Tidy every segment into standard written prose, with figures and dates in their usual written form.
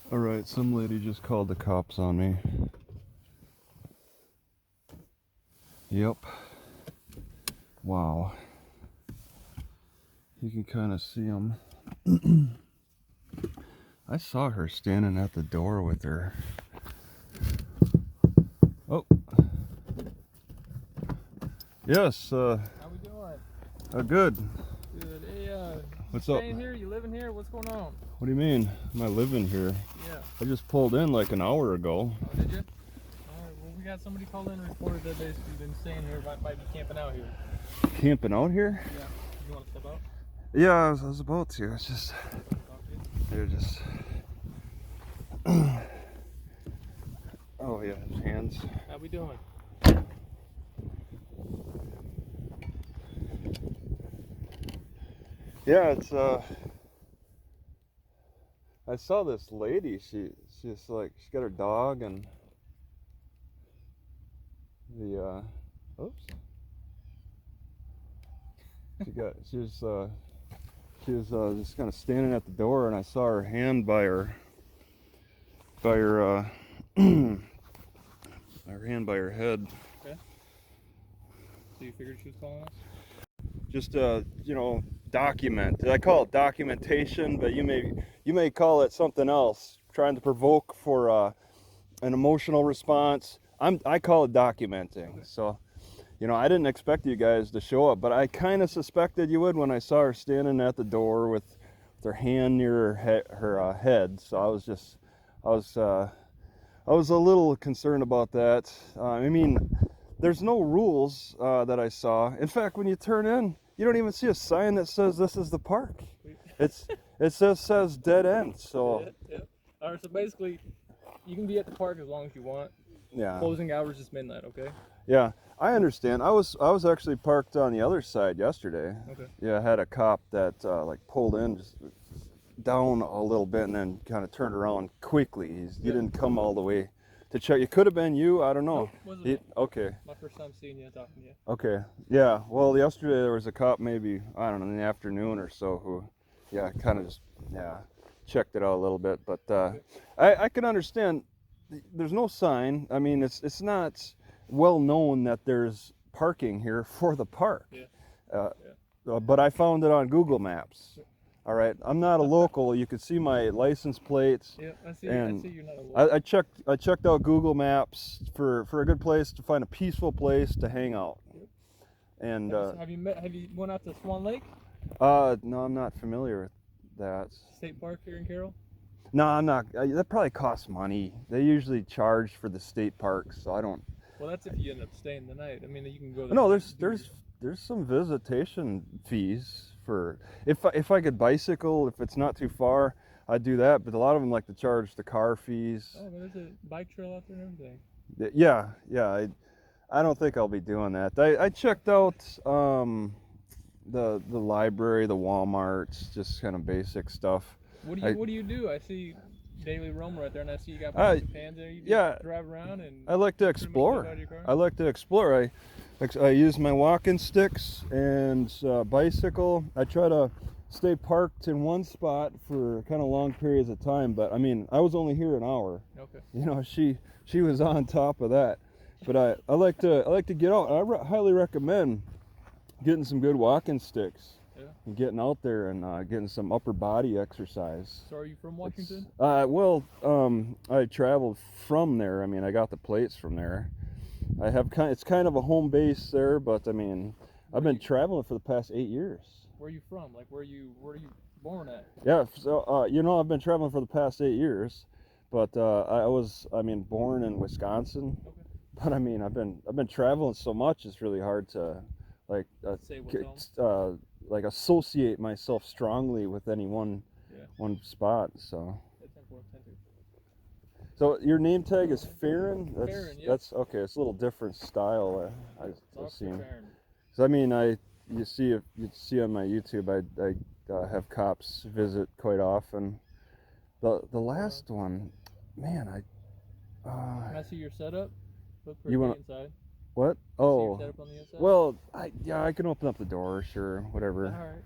Alright, some lady just called the cops on me. Yep. Wow. You can kind of see them. I saw her standing at the door with her. Oh. Yes, How we doing? Good. Good. Hey, What's you up? staying here? You living here? What's going on? What do you mean? Am I living here? Yeah. I just pulled in like an hour ago. Oh, did you? Alright, well, we got somebody called in and reported that they've been staying here, might be camping out here. Camping out here? Yeah. You want to step out? Yeah, I was about to. It's just... They're just... Oh yeah, his hands. How we doing? Yeah, it's I saw this lady. She's like, she's got her dog and the oops. She was just kind of standing at the door, and I saw her hand by her her hand by her head. Okay. So you figured she was calling us? Just document. I call it documentation, but you may call it something else. Trying to provoke for an emotional response. I call it documenting. Okay. So, I didn't expect you guys to show up, but I kind of suspected you would when I saw her standing at the door with her hand near her head. So I was a little concerned about that. I mean, there's no rules that I saw. In fact, when you turn in, you don't even see a sign that says this is the park. It says dead end. So yeah. All right. So basically, you can be at the park as long as you want. Yeah. Closing hours is midnight. Okay. Yeah, I understand. I was actually parked on the other side yesterday. Okay. Yeah, I had a cop that like pulled in just down a little bit and then kind of turned around quickly. He didn't come all the way to check. It could have been you. I don't know. Nope, wasn't Okay. my first time seeing you, talking to you. Okay. Yeah. Well, yesterday there was a cop, maybe I don't know, in the afternoon or so, who, kind of just checked it out a little bit. But I can understand. There's no sign. I mean, it's not well known that there's parking here for the park. Yeah. But I found it on Google Maps. All right, I'm not a local. You can see my license plates. Yeah, I see you're not a local. I checked out Google Maps for a good place to find a peaceful place to hang out. Yep. And have you went out to Swan Lake? no, I'm not familiar with that. State Park here in Carroll? No, I'm not. That probably costs money. They usually charge for the state parks, so I don't. Well, that's if you end up staying the night. I mean, you can go there. No, there's some visitation fees for if I could bicycle, if it's not too far, I'd do that. But a lot of them like to charge the car fees. Oh, but there's a bike trail out there and everything. Yeah. I don't think I'll be doing that. I checked out the library, the Walmarts, just kind of basic stuff. What do you do? I see Daily Roam right there, and I see you got pans there. You drive around and. I like to explore. I use my walking sticks and bicycle. I try to stay parked in one spot for kind of long periods of time. But I mean, I was only here an hour. Okay. She was on top of that. But I like to get out. I highly recommend getting some good walking sticks. Yeah. And getting out there and getting some upper body exercise. So are you from Washington? I traveled from there. I mean, I got the plates from there. It's kind of a home base there, but I mean, I've been traveling for the past 8 years. Where are you from? Like, where are you born at? Yeah, so I've been traveling for the past 8 years, but I was born in Wisconsin. Okay. But I mean, I've been traveling so much, it's really hard to associate myself strongly with any one spot. So your name tag is Ferrin? Ferrin, yeah. That's okay. It's a little different style. I've seen. Ferrin. So I mean, you see on my YouTube, I have cops visit quite often. The last one, man, Can I see your setup? Look pretty You wanna- inside. What? Oh. See your setup on the inside? Well, I can open up the door, sure, whatever. All right.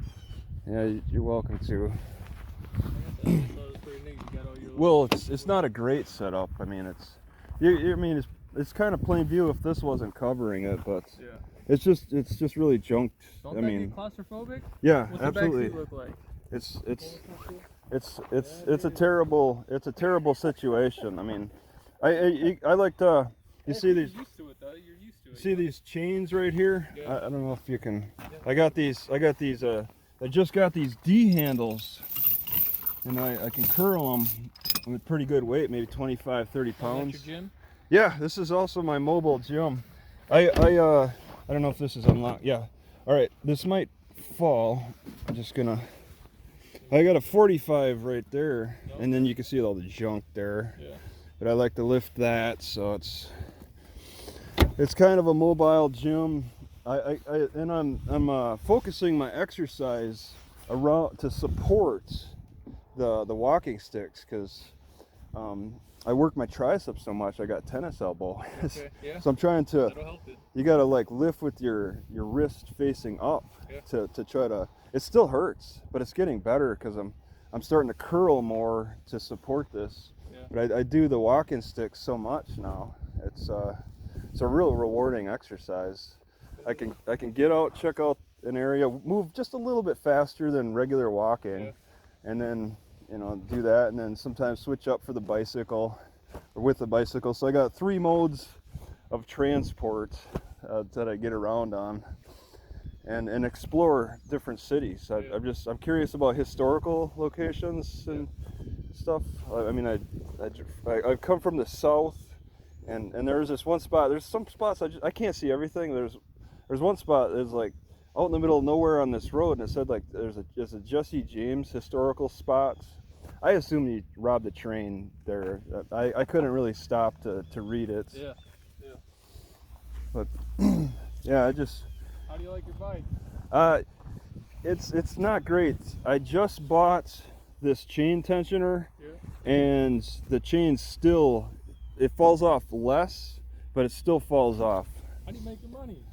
Yeah, you're welcome to. I guess that was pretty neat. You got all your Well, it's not a great setup. I mean, it's kind of plain view if this wasn't covering it, but yeah. it's just really junked. Don't I that mean, get claustrophobic? Yeah, What's absolutely. the back seat look like? It's a terrible situation. I mean, I like to. You see these? You're used to it though. You're used to it. See these chains right here? Yeah. I don't know if you can. I got these. I just got these D handles, and I can curl them with pretty good weight, maybe 25, 30 pounds. That's your gym? Yeah, this is also my mobile gym. I don't know if this is unlocked. Yeah. All right, this might fall. I'm just gonna. I got a 45 right there, and then you can see all the junk there. Yeah. But I like to lift that, so it's kind of a mobile gym. I'm focusing my exercise around to support the walking sticks, because I work my triceps so much. I got tennis elbow. Okay, yeah. So I'm trying to. That'll help it. You gotta like lift with your wrist facing up, yeah. to try to. It still hurts, but it's getting better because I'm starting to curl more to support this. Yeah. But I do the walking stick so much now. It's a real rewarding exercise. I can get out, check out an area, move just a little bit faster than regular walking, yeah. and then do that, and then sometimes switch up for the bicycle or with the bicycle. So I got 3 modes of transport that I get around on, and explore different cities. I'm curious about historical locations and stuff. I mean, I've come from the south, and there's this one spot. There's some spots I can't see everything. There's one spot that's like out in the middle of nowhere on this road, and it said like there's a Jesse James historical spot. I assume he robbed a train there. I couldn't really stop to read it. Yeah. Yeah. But yeah, I just. How do you like your bike? It's not great. I just bought this chain tensioner, and the chain still, it falls off less, but it still falls off. How do you make your money?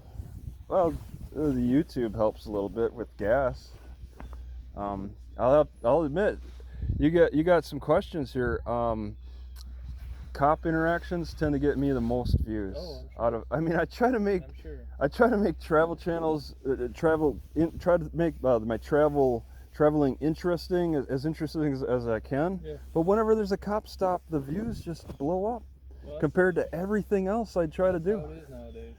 Well, the YouTube helps a little bit with gas. I'll admit, you got some questions here. Cop interactions tend to get me the most views. I mean, I try to make travel channels, try to make my traveling interesting, as interesting as I can. Yeah. But whenever there's a cop stop, the views just blow up compared to everything else I try to do. That's how it is nowadays.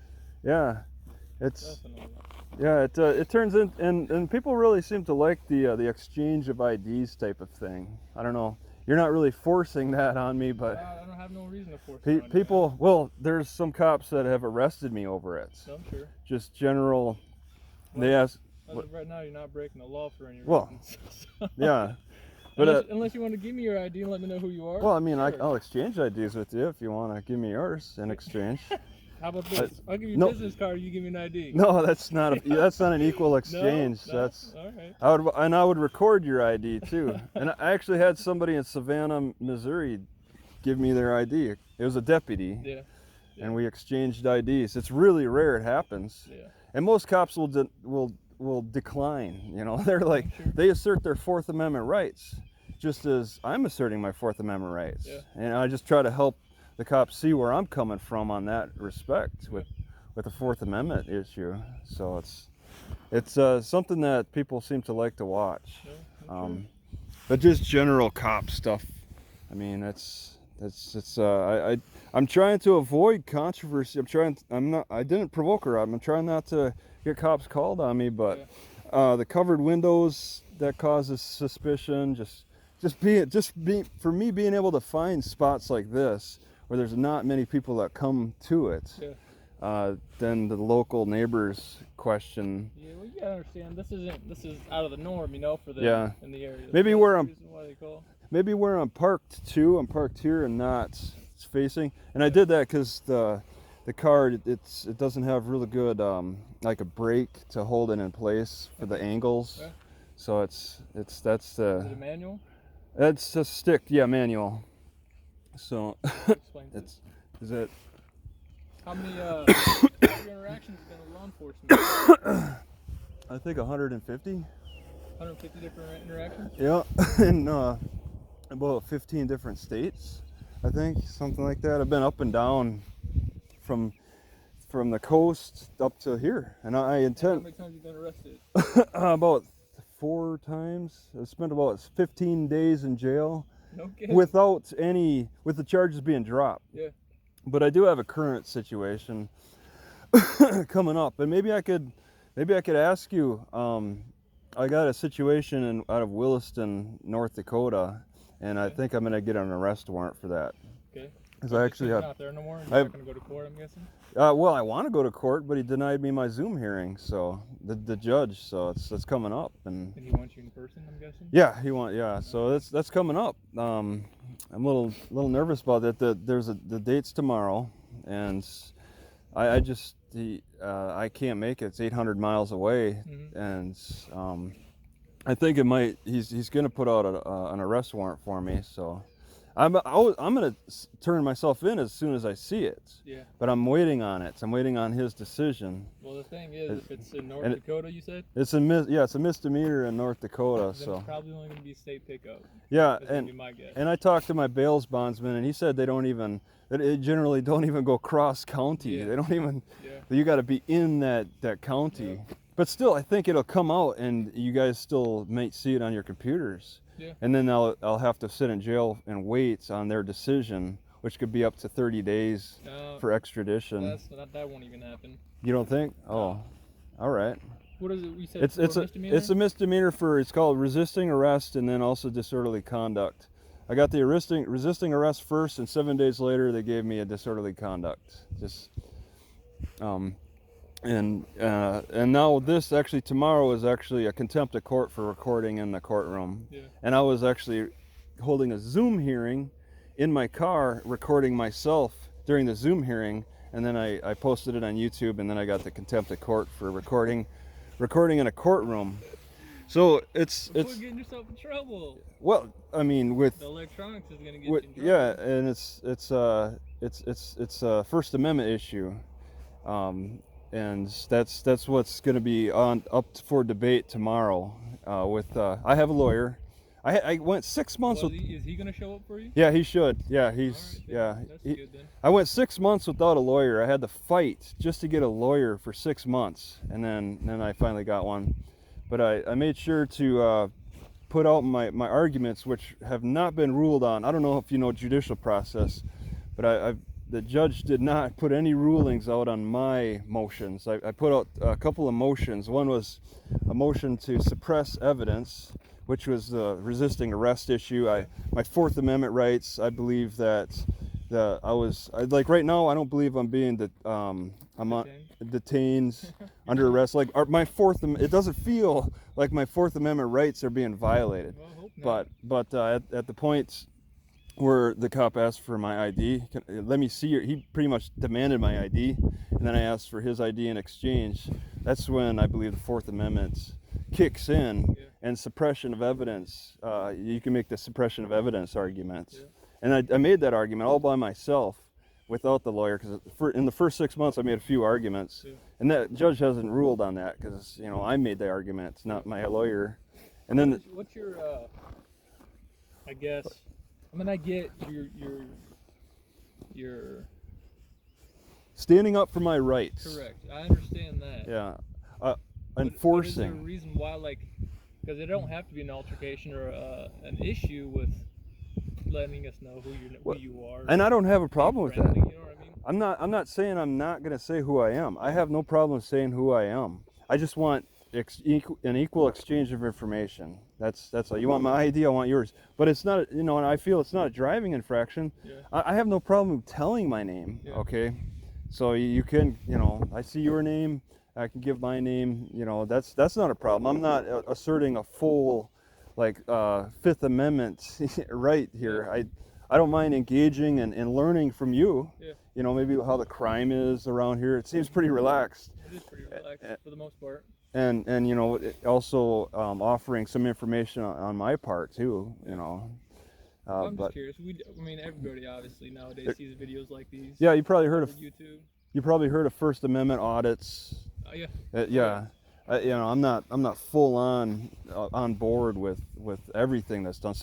Yeah, it turns in, and people really seem to like the exchange of IDs type of thing. I don't know. You're not really forcing that on me, but I don't have no reason to force it on people. Well, there's some cops that have arrested me over it. So I'm sure. Just general. Well, they ask. Right now, you're not breaking the law for any reason. Well, yeah. But unless you want to give me your ID and let me know who you are. Well, I mean, sure. I'll exchange IDs with you if you want to give me yours in exchange. How about this? I'll give you a business card. You give me an ID. No, that's not an equal exchange. No? That's all right. I would record your ID too. And I actually had somebody in Savannah, Missouri, give me their ID. It was a deputy. Yeah. And we exchanged IDs. It's really rare it happens. Yeah. And most cops will decline. They're like, they assert their Fourth Amendment rights, just as I'm asserting my Fourth Amendment rights. Yeah. And I just try to help the cops see where I'm coming from on that respect with the Fourth Amendment issue. So it's something that people seem to like to watch. Yeah, but just general cop stuff. I mean, I'm trying to avoid controversy. I didn't provoke her. I'm trying not to get cops called on me, but the covered windows, that causes suspicion. For me being able to find spots like this where there's not many people that come to it, then the local neighbors question. Yeah, well, you gotta understand, this is out of the norm, for them in the area. Maybe where I'm parked too. I'm parked here and not facing. And I did that because the car, it doesn't have really good like a brake to hold it in place for the angles. Okay. So that's Is it a manual? That's a stick, manual. So is it? How many interactions have been with law enforcement? I think 150. 150 different interactions? Yeah, and about 15 different states, I think, something like that. I've been up and down from the coast up to here, and I intend. How many times you been arrested? About 4 times. I spent about 15 days in jail. No kidding. With the charges being dropped. Yeah. But I do have a current situation coming up, and maybe I could ask you. I got a situation out of Williston, North Dakota, and I think I'm gonna get an arrest warrant for that. Okay. Because I actually have. Not there no more. You're not gonna go to court, I'm guessing. Well, I want to go to court, but he denied me my Zoom hearing. So the judge. So it's coming up, and he wants you in person, I'm guessing. Yeah, Yeah. So that's coming up. I'm a little nervous about that. The date's tomorrow, and I can't make it. It's 800 miles away, and I think it might. He's gonna put out an arrest warrant for me. So I'm gonna turn myself in as soon as I see it. Yeah. But I'm waiting on it. I'm waiting on his decision. Well, the thing is, if it's in North Dakota, you said. It's a misdemeanor in North Dakota. Then so it's probably only gonna be state pickup. Yeah, That's gonna be my guess. and I talked to my bails bondsman, and he said they generally don't even go cross county. Yeah. They don't even. Yeah. You got to be in that county. Yeah. But still, I think it'll come out, and you guys still might see it on your computers. Yeah. And then I'll have to sit in jail and wait on their decision, which could be up to 30 days for extradition. That won't even happen. You don't think? Oh, all right. What is it? We said It's a misdemeanor for, it's called resisting arrest, and then also disorderly conduct. I got the resisting arrest first, and 7 days later they gave me a disorderly conduct. And now this actually tomorrow is actually a contempt of court for recording in the courtroom. Yeah. And I was actually holding a Zoom hearing in my car, recording myself during the Zoom hearing, and then I posted it on YouTube, and then I got the contempt of court for recording in a courtroom. So it's getting yourself in trouble. Well, I mean, with the electronics is gonna get you in trouble. Yeah, and it's a First Amendment issue. And that's what's going to be up for debate tomorrow. I have a lawyer. I went 6 months. Is he going to show up for you? Yeah, he should. Yeah, he's. Right, yeah. That's good then. I went 6 months without a lawyer. I had to fight just to get a lawyer for 6 months, and then I finally got one. But I made sure to put out my arguments, which have not been ruled on. I don't know if you know judicial process, but the judge did not put any rulings out on my motions. I put out a couple of motions. One was a motion to suppress evidence, which was the resisting arrest issue. My Fourth Amendment rights. I believe that right now I don't believe I'm being detained under arrest. Like it doesn't feel like my Fourth Amendment rights are being violated. Well, I hope not. But at the point where the cop asked for my ID, let me see he pretty much demanded my ID, and then I asked for his ID in exchange. That's when I believe the Fourth Amendment kicks in, and suppression of evidence. You can make the suppression of evidence argument, and I made that argument all by myself, without the lawyer, because in the first 6 months I made a few arguments, and that judge hasn't ruled on that because I made the argument, it's not my lawyer. And then what's your I guess. I mean, I get your standing up for my rights. Correct. I understand that. Yeah. Enforcing. But is there a reason why, because it don't have to be an altercation or an issue with letting us know who you are. And I don't have a problem with that. You know what I mean? I'm not saying I'm not going to say who I am. I have no problem saying who I am. I just want an equal exchange of information. That's all. You want my ID, I want yours. But it's not, and I feel it's not a driving infraction. Yeah. I have no problem telling my name. Yeah. Okay, so you can, I see your name, I can give my name. That's not a problem. I'm not asserting a full, Fifth Amendment right here. I don't mind engaging and learning from you. Yeah. Maybe how the crime is around here. It seems pretty relaxed. It is pretty relaxed for the most part. And also offering some information on my part too. I'm just curious. Everybody obviously nowadays sees videos like these. Yeah, you probably heard of YouTube. You probably heard of First Amendment audits. Yeah. Yeah. I'm not full on board with everything that's done.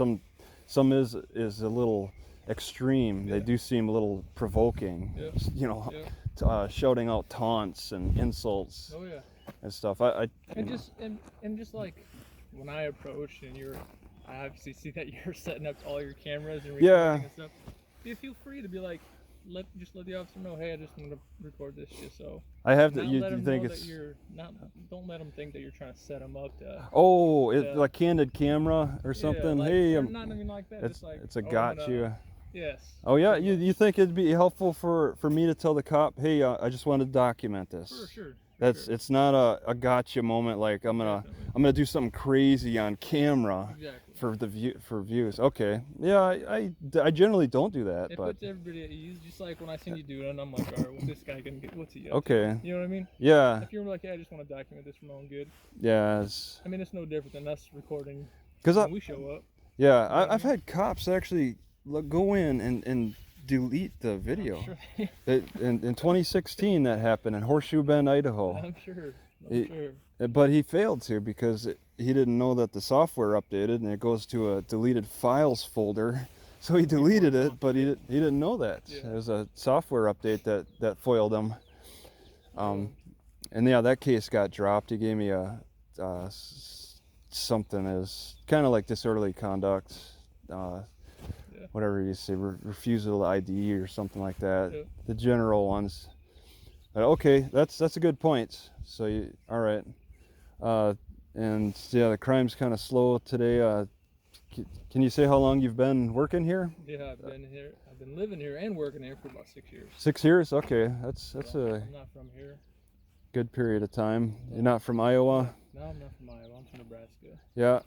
some is a little extreme. Yeah. They do seem a little provoking. Yeah. You know, Yeah. shouting out taunts and insults Oh yeah. and stuff. I And just like when I approach and I obviously see that you're setting up all your cameras and recording Yeah. and stuff. You feel free to be like, let the officer know, hey, I just want to record this shit. So I have to. not You let them think know it's that you're not. Don't let them think that you're trying to set them up to. oh, Yeah. like candid camera or something. Like, Hey, or not even like that. it's Just like it's a oh, I'm gotcha. gonna- Yes. Oh yeah, pretty you much. think it'd be helpful for me to tell the cop, hey, I just want to document this. For sure. That's sure. it's not a gotcha moment like Definitely. I'm gonna do something crazy on camera Exactly. for views. Okay, yeah, I generally don't do that, It but puts everybody at ease. Just like when I seen you do it, and I'm like, all right, what's this guy gonna get? What's he up to? okay, You know what I mean? yeah, If you're like, hey, I just want to document this for my own good. yeah, I mean, it's no different than us recording because when we show up. yeah, what I I've mean? had cops actually go in and delete the video. Sure. In 2016 that happened in Horseshoe Bend, Idaho. I'm sure. He- sure. But he failed to because he didn't know that the software updated and it goes to a deleted files folder. So he deleted it, but he didn't know that. Yeah. It was a software update that foiled him. And yeah, that case got dropped. He gave me something as kind of like disorderly conduct, whatever you say, refusal to ID or something like that. Yeah. The general ones. But okay, that's a good point. So all right. And yeah, the crime's kind of slow today. Can you say how long you've been working here? Yeah, I've been here. I've been living here and working here for about 6 years. 6 years? Okay, that's a I'm not from here. good period of time. You're not from Iowa? No, I'm not from Iowa. I'm from Nebraska. Yeah.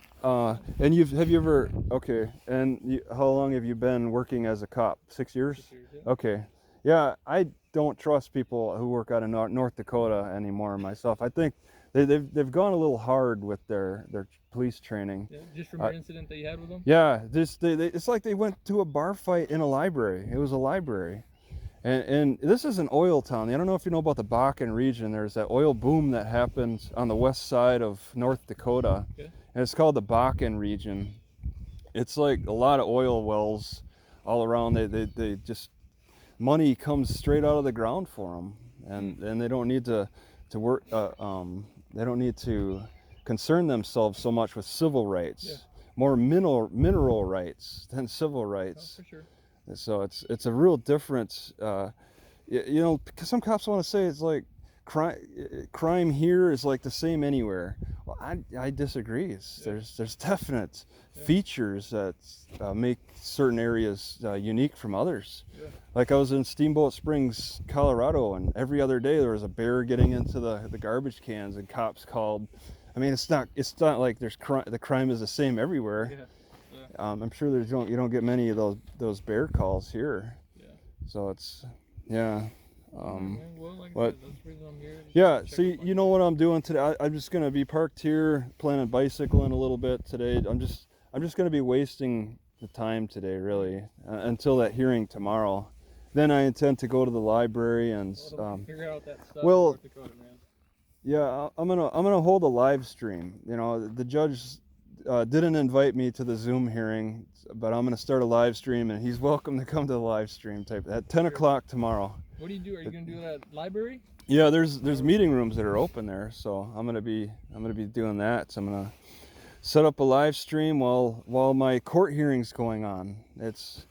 And have you ever? Okay. And how long have you been working as a cop? 6 years? 6 years, yeah. Okay. Yeah, I don't trust people who work out of North Dakota anymore. Myself, I think they've gone a little hard with their police training. Yeah, just from your incident that you had with them. Yeah, it's like they went to a bar fight in a library. It was a library, and this is an oil town. I don't know if you know about the Bakken region. There's that oil boom that happened on the west side of North Dakota, Okay. and it's called the Bakken region. It's like a lot of oil wells all around. They just money comes straight out of the ground for them, and they don't need to work. They don't need to concern themselves so much with civil rights. Yeah. More mineral rights than civil rights. Oh, for sure. So it's a real difference. You know, because some cops want to say it's like crime here is like the same anywhere. Well, I disagree. There's definite features that make certain areas unique from others. Yeah. Like I was in Steamboat Springs, Colorado, and every other day there was a bear getting into the garbage cans, and cops called. I mean, it's not like the crime is the same everywhere. Yeah. I'm sure you don't get many of those bear calls here. Yeah. So it's yeah. Well, like what- that's the reason I'm here. Yeah, Check see, up on you know what I'm doing today? I'm just gonna be parked here, planning bicycling a little bit today. I'm just gonna be wasting the time today, really, until that hearing tomorrow. Then I intend to go to the library and figure out that stuff. well, in North Dakota, man. yeah, I'm gonna hold a live stream. You know, the judge didn't invite me to the Zoom hearing, but I'm gonna start a live stream, and he's welcome to come to the live stream at 10 o'clock tomorrow. What do you do? Are you gonna do that at library? Yeah, there's meeting rooms that are open there, so I'm gonna be doing that. So I'm gonna set up a live stream while my court hearing's going on. It's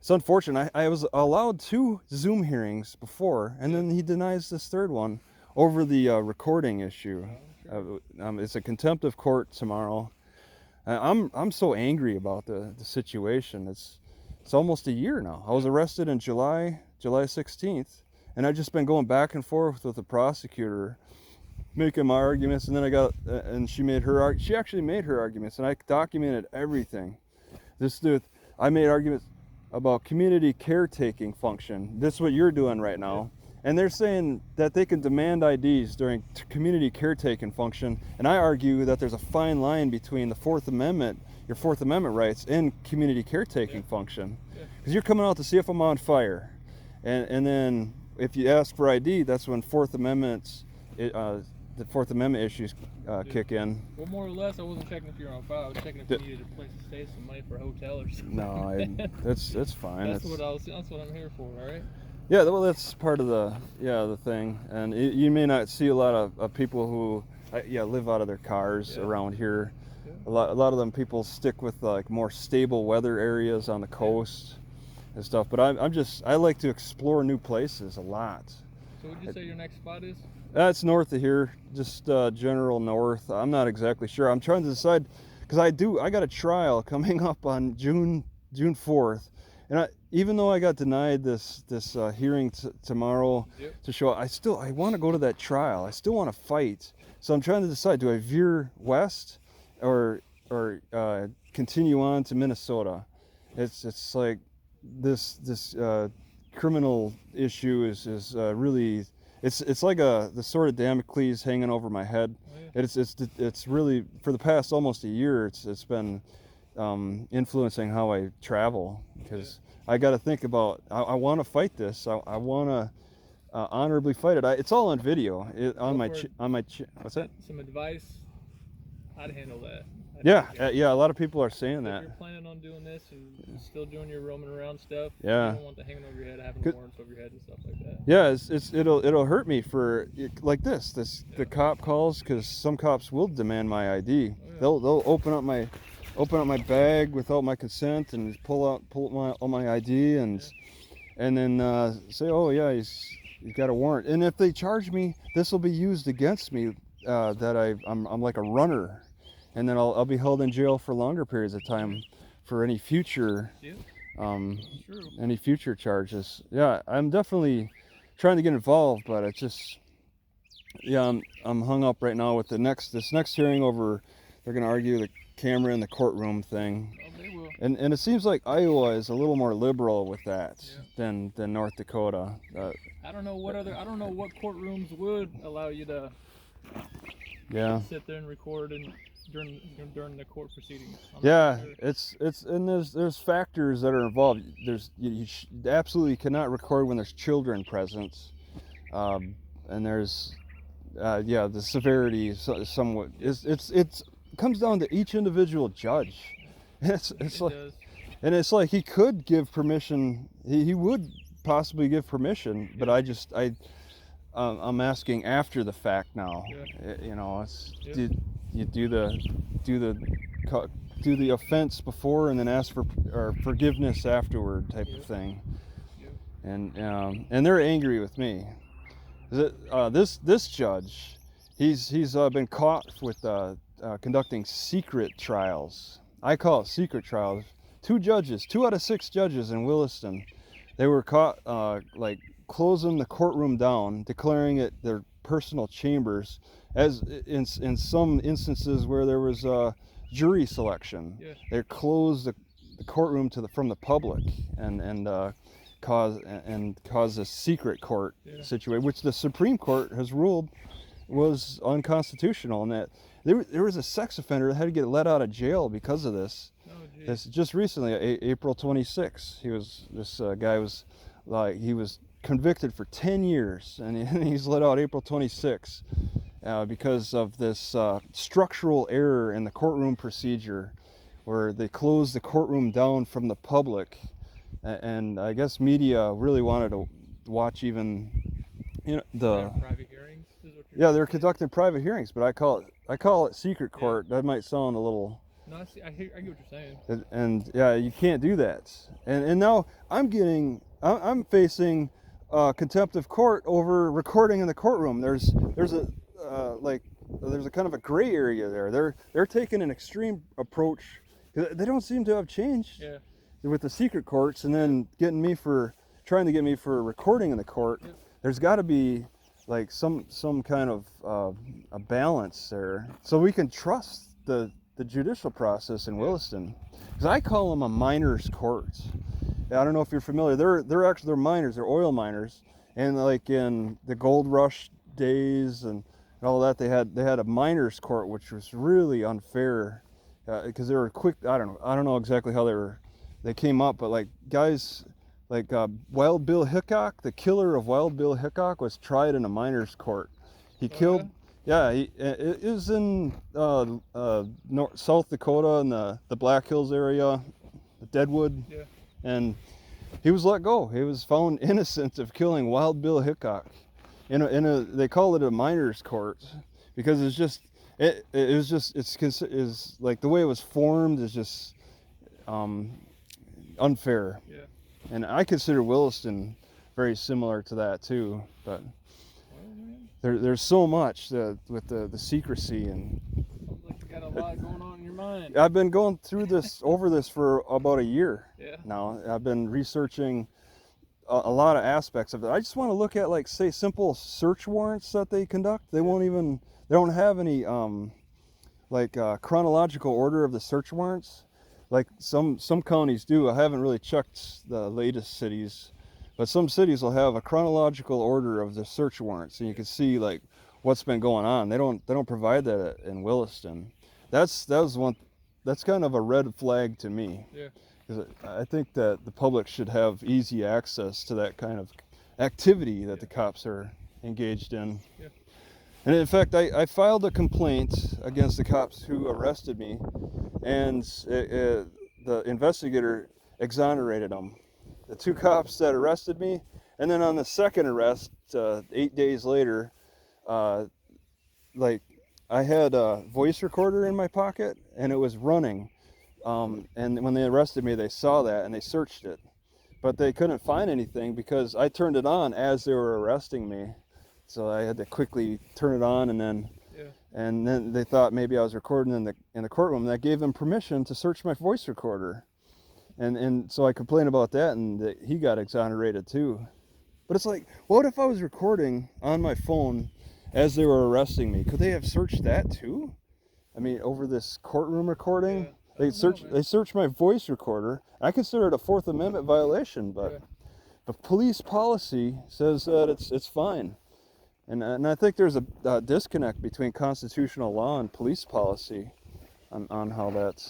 unfortunate. I was allowed 2 Zoom hearings before, and then he denies this third one over the recording issue. It's a contempt of court tomorrow. I'm so angry about the situation. It's almost a year now. I was arrested in July 16th, and I've just been going back and forth with the prosecutor, making my arguments, and then and she actually made her arguments, and I documented everything. I made arguments about community caretaking function. This is what you're doing right now. And they're saying that they can demand IDs during community caretaking function, and I argue that there's a fine line between the Fourth Amendment, your Fourth Amendment rights, and community caretaking function. Because you're coming out to see if I'm on fire, and then if you ask for ID, that's when Fourth Amendment the Fourth Amendment issues kick in. Well, more or less, I wasn't checking if you're on file. I was checking if you needed a place to stay, some money for a hotel or something. No, that's fine. That's what I'm here for. All right. Yeah, well, that's part of the thing, and you may not see a lot of people who live out of their cars around here. Yeah. A lot of them people stick with like more stable weather areas on the coast and stuff. But I like to explore new places a lot. So would you say your next spot is? That's north of here, just general north. I'm not exactly sure. I'm trying to decide because I got a trial coming up on June 4th, and even though I got denied this hearing tomorrow to show, I want to go to that trial. I still want to fight. So I'm trying to decide: do I veer west or continue on to Minnesota? It's like this criminal issue is really. It's like the sword of Damocles hanging over my head. Oh, yeah. It's really, for the past almost a year, it's been influencing how I travel, because I got to think about, I want to fight this. I want to honorably fight it. It's all on video on my what's that? Some advice how to handle that. Yeah, a lot of people are saying that. If you're planning on doing this and still doing your roaming around stuff, yeah, you don't want that hanging over your head, having warrants over your head and stuff like that. Yeah, it'll hurt me for like this. The cop calls, because some cops will demand my ID. Oh, yeah. They'll open up my bag without my consent and just pull out all my ID and then say, oh yeah, he's got a warrant. And if they charge me, this will be used against me that I'm like a runner. And then I'll be held in jail for longer periods of time for any future charges. Yeah, I'm definitely trying to get involved, but it's just I'm hung up right now with this next hearing over. They're going to argue the camera in the courtroom thing. Oh, they will. And it seems like Iowa is a little more liberal with that than North Dakota. I don't know what courtrooms would allow you to sit there and record during the court proceedings. It's and there's factors that are involved. You absolutely cannot record when there's children present, and there's the severity somewhat it comes down to each individual judge. It's like he could give permission. He would possibly give permission, but I'm asking after the fact now. You do the offense before and then ask for forgiveness afterward type of thing. And they're angry with me. This judge, he's been caught with conducting secret trials. I call it secret trials. 2 out of 6 judges in Williston, they were caught closing the courtroom down, declaring it their personal chambers, as in some instances where there was jury selection. They closed the courtroom from the public and cause a secret court situation, which the Supreme Court has ruled was unconstitutional, and that there was a sex offender that had to get let out of jail because of this. This just recently, April 26th, this guy was convicted for 10 years, and he's let out April 26th because of this structural error in the courtroom procedure, where they closed the courtroom down from the public, and I guess media really wanted to watch even private hearings. They're conducting private hearings, but I call it secret court. That might sound a little. No, I get what you're saying. And you can't do that. And now I'm facing contempt of court over recording in the courtroom. There's a kind of a gray area there. They're taking an extreme approach. They don't seem to have changed with the secret courts, and then trying to get me for recording in the court. There's got to be like some kind of a balance there, so we can trust the judicial process in Williston, because I call them a miners' court. I don't know if you're familiar. They're miners. They're oil miners, and like in the gold rush days and all that, they had a miners' court, which was really unfair, because they were quick. I don't know exactly how they came up, but like guys like Wild Bill Hickok, the killer of Wild Bill Hickok, was tried in a miners' court. He killed Yeah, it is in South Dakota in the Black Hills area, the Deadwood, Yeah. and he was let go. He was found innocent of killing Wild Bill Hickok. They call it a minor's court because it's just it's like the way it was formed is just unfair. Yeah. And I consider Williston very similar to that too, but Well, man, there's so much with the secrecy, and sounds like you got a lot going on in your mind. I've been going through over this for about a year Yeah. now. I've been researching a lot of aspects of it. I just want to look at, like, say, simple search warrants that they conduct. They don't have any chronological order of the search warrants like some counties do. I haven't really checked the latest cities, but some cities will have a chronological order of the search warrants, and you can see like what's been going on. They don't provide that in Williston. That's kind of a red flag to me. Yeah. Because I think that the public should have easy access to that kind of activity that the cops are engaged in. Yeah. And in fact, I filed a complaint against the cops who arrested me, and the investigator exonerated them. The two cops that arrested me, and then on the second arrest, 8 days later, like I had a voice recorder in my pocket, and it was running. And when they arrested me, they saw that and they searched it, but they couldn't find anything because I turned it on as they were arresting me. So I had to quickly turn it on, and then they thought maybe I was recording in the courtroom. That gave them permission to search my voice recorder, and so I complained about that, and he got exonerated too. But it's like, what if I was recording on my phone as they were arresting me? Could they have searched that too? I mean, over this courtroom recording. Yeah. They searched my voice recorder. I consider it a Fourth Amendment violation, but police policy says that it's fine, and I think there's a disconnect between constitutional law and police policy on how that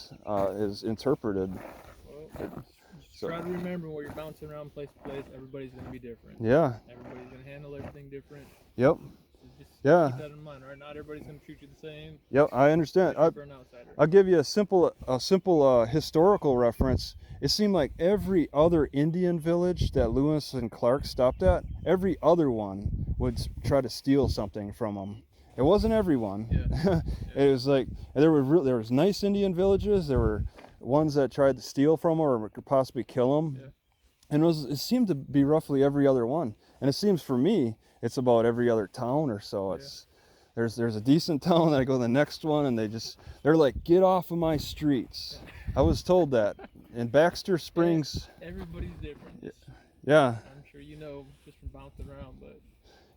is interpreted. Well, try to remember where you're bouncing around place to place. Everybody's going to be different. Yeah. Everybody's going to handle everything different. Yep. Just Yeah. keep that in mind, right? Not everybody's going to treat you the same. Yep, I understand. For an outsider. I'll give you a simple historical reference. It seemed like every other Indian village that Lewis and Clark stopped at, every other one would try to steal something from them. It wasn't everyone. Yeah. It was like there was nice Indian villages. There were ones that tried to steal from them or could possibly kill them. Yeah. And it seemed to be roughly every other one. And it seems for me, it's about every other town or so. It's there's a decent town, that I go to the next one, and they're like, get off of my streets. I was told that in Baxter Springs. Everybody's different. Yeah. I'm sure you know just from bouncing around, but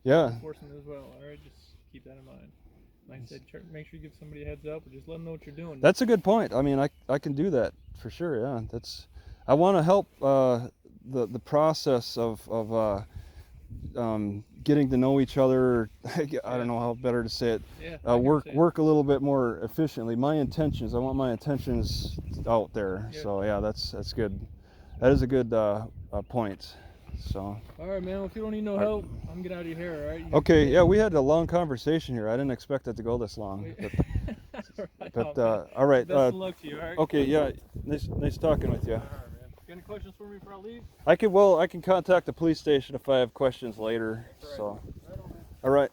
Yeah. enforcement as well. All right, just keep that in mind. Like I said, make sure you give somebody a heads up, or just let them know what you're doing. That's a good point. I mean, I can do that for sure. Yeah. I want to help the process of getting to know each other. I don't know how better to say it. Yeah, work a little bit more efficiently. I want my intentions out there. Yeah. So yeah, that's good. That is a good point. So. All right, man. Well, if you don't need no help, I'm gonna get out of your hair. All right. Okay. Yeah, we had a long conversation here. I didn't expect it to go this long. But all right. Best of luck to you. All right. Okay. Yeah. Nice talking with you. All right, man. Got any questions for me before I leave? I can contact the police station if I have questions later. That's right. So. Right on, man. All right.